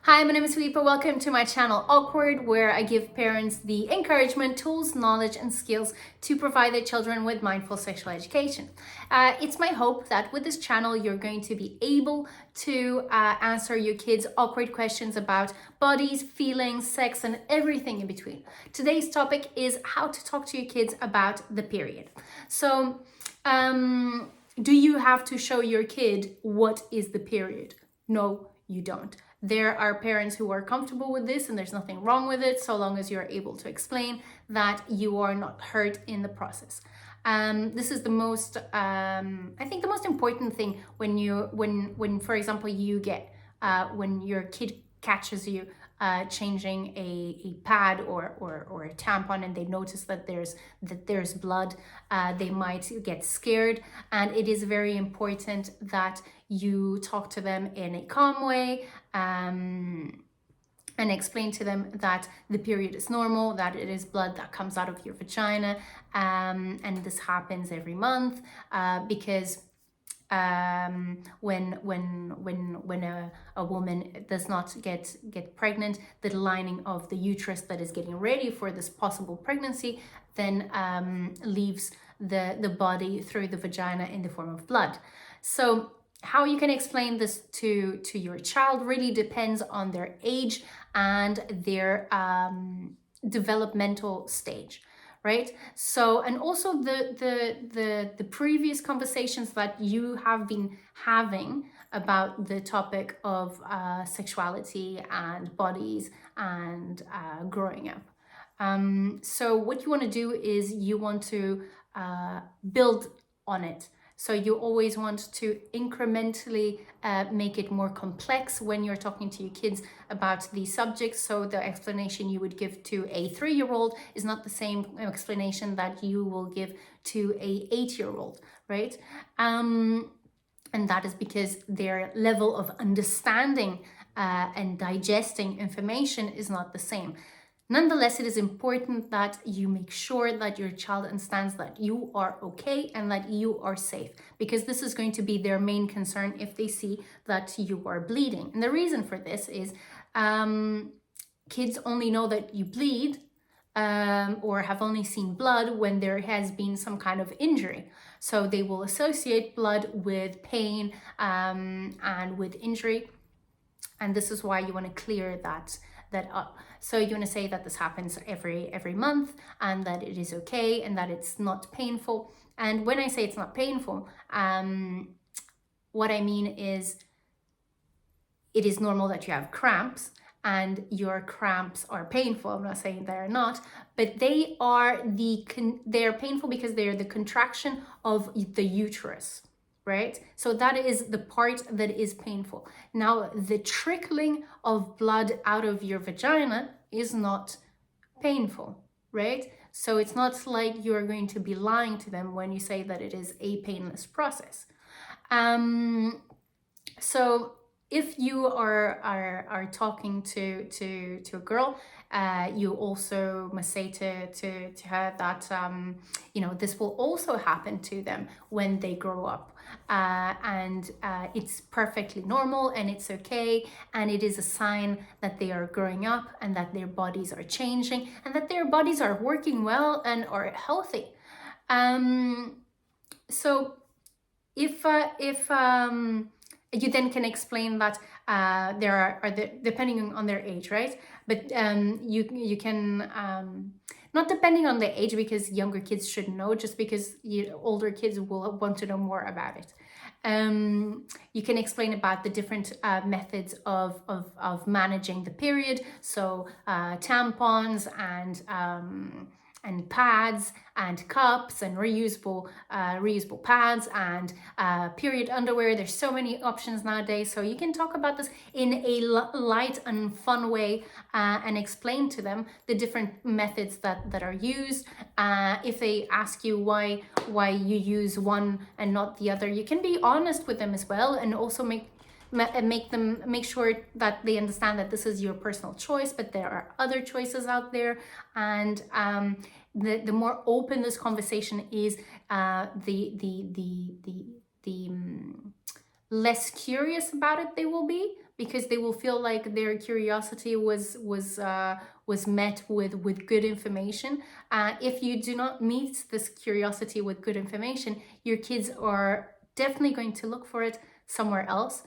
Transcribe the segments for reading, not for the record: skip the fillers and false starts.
Hi, my name is Filipa. Welcome to my channel Awkward, where I give parents the encouragement, tools, knowledge, and skills to provide their children with mindful sexual education. It's my hope that with this channel, you're going to be able to answer your kids' awkward questions about bodies, feelings, sex, and everything in between. Today's topic is how to talk to your kids about the period. So, do you have to show your kid what is the period? No, you don't. There are parents who are comfortable with this and there's nothing wrong with it, so long as you're able to explain that you are not hurt in the process. This is the most, I think the most important thing when for example, you get, when your kid catches you changing a pad or a tampon, and they notice that there's blood, they might get scared, and it is very important that you talk to them in a calm way, and explain to them that the period is normal, that it is blood that comes out of your vagina, and this happens every month, because when a woman does not get pregnant, the lining of the uterus that is getting ready for this possible pregnancy then leaves the body through the vagina in the form of blood. So how you can explain this to your child really depends on their age and their developmental stage, right? So, and also the previous conversations that you have been having about the topic of sexuality and bodies and growing up. So what you want to do is you want to build on it. So you always want to incrementally make it more complex when you're talking to your kids about these subjects. So the explanation you would give to a 3-year-old is not the same explanation that you will give to a 8-year-old, right? And that is because their level of understanding and digesting information is not the same. Nonetheless, it is important that you make sure that your child understands that you are okay and that you are safe, because this is going to be their main concern if they see that you are bleeding. And the reason for this is kids only know that you bleed or have only seen blood when there has been some kind of injury. So they will associate blood with pain and with injury. And this is why you want to clear that up. So you want to say that this happens every month and that it is okay and that it's not painful. And when I say it's not painful, what I mean is it is normal that you have cramps and your cramps are painful. I'm not saying they're not, but they are they're painful because they're the contraction of the uterus, right? So that is the part that is painful. Now, the trickling of blood out of your vagina is not painful, right? So it's not like you're going to be lying to them when you say that it is a painless process. So if you are talking to a girl, you also must say to her that this will also happen to them when they grow up, and it's perfectly normal and it's okay, and it is a sign that they are growing up and that their bodies are changing and that their bodies are working well and are healthy. So if you then can explain that there are depending on their age, right? But you can not depending on the age, because younger kids should know, just because older kids will want to know more about it. You can explain about the different methods of managing the period, so tampons and pads and cups and reusable pads and period underwear. There's so many options nowadays, so you can talk about this in a light and fun way and explain to them the different methods that are used. If they ask you why you use one and not the other, you can be honest with them as well, and also make sure that they understand that this is your personal choice, but there are other choices out there. And the more open this conversation is, the less curious about it they will be, because they will feel like their curiosity was met with good information. If you do not meet this curiosity with good information, your kids are definitely going to look for it somewhere else.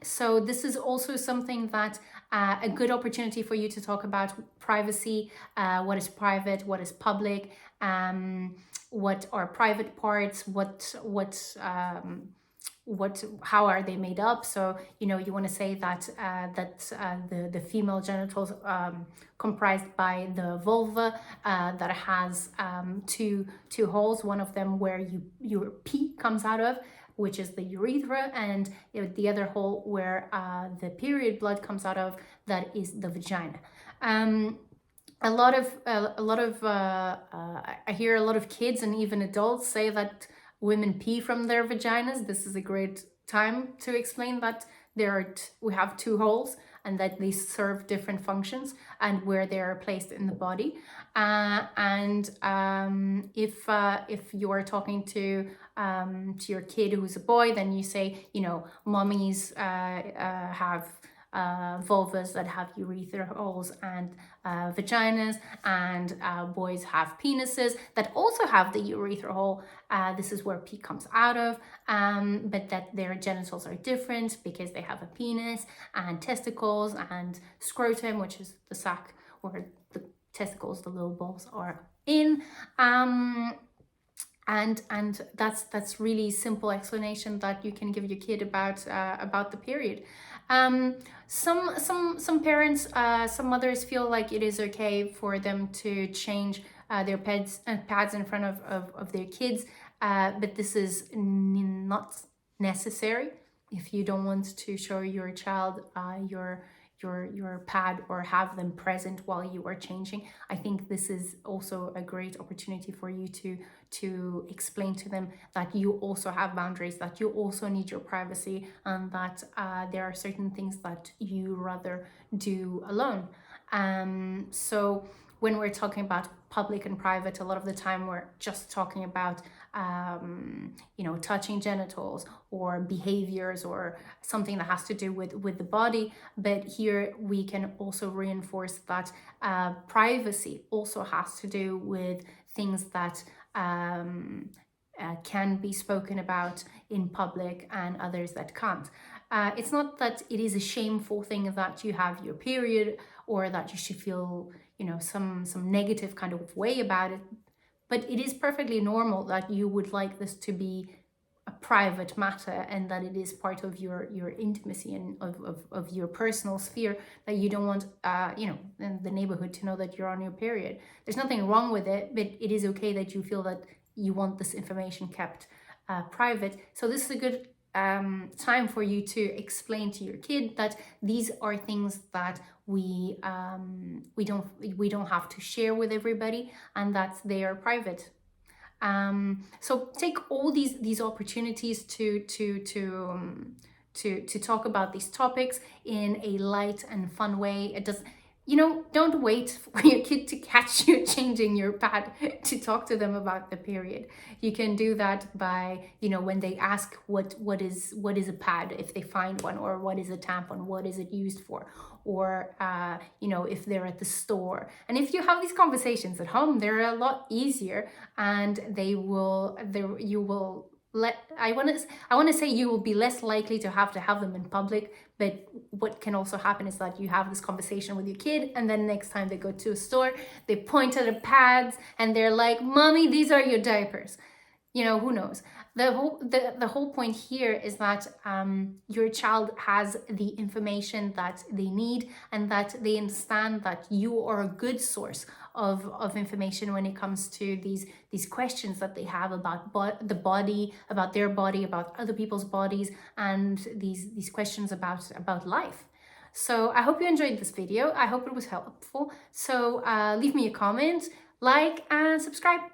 So this is also something that a good opportunity for you to talk about privacy, what is private, what is public, what are private parts, how are they made up. So you want to say that the female genitals comprised by the vulva, that has two holes, one of them where your pee comes out of, which is the urethra, and the other hole where the period blood comes out of, that is the vagina. I hear a lot of kids and even adults say that women pee from their vaginas. This is a great time to explain that we have two holes and that they serve different functions and where they are placed in the body. If you are talking to your kid who's a boy, then you say, mommies have vulvas that have urethra holes and vaginas, and boys have penises that also have the urethra hole. This is where pee comes out of, but that their genitals are different because they have a penis and testicles and scrotum, which is the sac where the testicles, the little balls, are in. And that's really simple explanation that you can give your kid about the period. Some parents, some mothers feel like it is okay for them to change their pads in front of their kids, but this is not necessary. If you don't want to show your child your pad or have them present while you are changing, I think this is also a great opportunity for you to explain to them that you also have boundaries, that you also need your privacy, and that there are certain things that you rather do alone. So when we're talking about public and private, a lot of the time we're just talking about touching genitals or behaviors or something that has to do with the body. But here we can also reinforce that privacy also has to do with things that can be spoken about in public and others that can't. It's not that it is a shameful thing that you have your period, or that you should feel some negative kind of way about it, but it is perfectly normal that you would like this to be a private matter, and that it is part of your intimacy and of your personal sphere, that you don't want the neighborhood to know that you're on your period. There's nothing wrong with it, but it is okay that you feel that you want this information kept private. So this is a good time for you to explain to your kid that these are things that we don't have to share with everybody, and that they are private. So take all these opportunities to talk about these topics in a light and fun way. It does. Don't wait for your kid to catch you changing your pad to talk to them about the period. You can do that by, when they ask what is a pad, if they find one, or what is a tampon, what is it used for, or if they're at the store. And if you have these conversations at home, they're a lot easier, and I want to say you will be less likely to have them in public. But what can also happen is that you have this conversation with your kid, and then next time they go to a store, they point at the pads and they're like, "Mommy, these are your diapers." Who knows? The whole point here is that your child has the information that they need, and that they understand that you are a good source of information when it comes to these questions that they have about the body, about their body, about other people's bodies, and these questions about life. So I hope you enjoyed this video. I hope it was helpful. So leave me a comment, like, and subscribe.